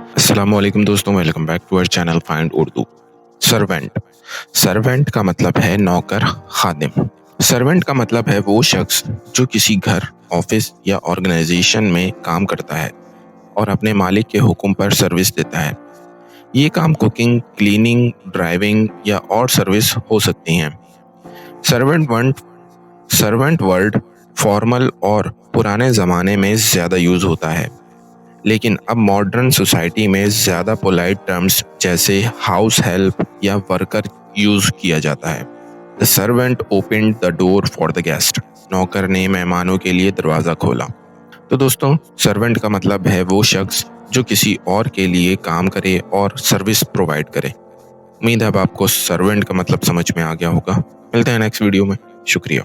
अस्सलामुअलैकुम दोस्तों, welcome back to our channel find Urdu. Servant servant का मतलब है नौकर, खादिम। सर्वेंट का मतलब है वो शख्स जो किसी घर, ऑफिस या ऑर्गेनाइजेशन में काम करता है और अपने मालिक के हुक्म पर सर्विस देता है। ये काम कुकिंग, क्लीनिंग, ड्राइविंग या और सर्विस हो सकती हैं। Servant word servant word formal और पुराने ज़माने में ज़्यादा यूज़ होता है, लेकिन अब मॉडर्न सोसाइटी में ज़्यादा पोलाइट टर्म्स जैसे हाउस हेल्प या वर्कर यूज़ किया जाता है। The servant opened the door for the guest. नौकर ने मेहमानों के लिए दरवाज़ा खोला। तो दोस्तों, सर्वेंट का मतलब है वो शख्स जो किसी और के लिए काम करे और सर्विस प्रोवाइड करे। उम्मीद है अब आपको सर्वेंट का मतलब समझ में आ गया होगा। मिलते हैं नेक्स्ट वीडियो में। शुक्रिया।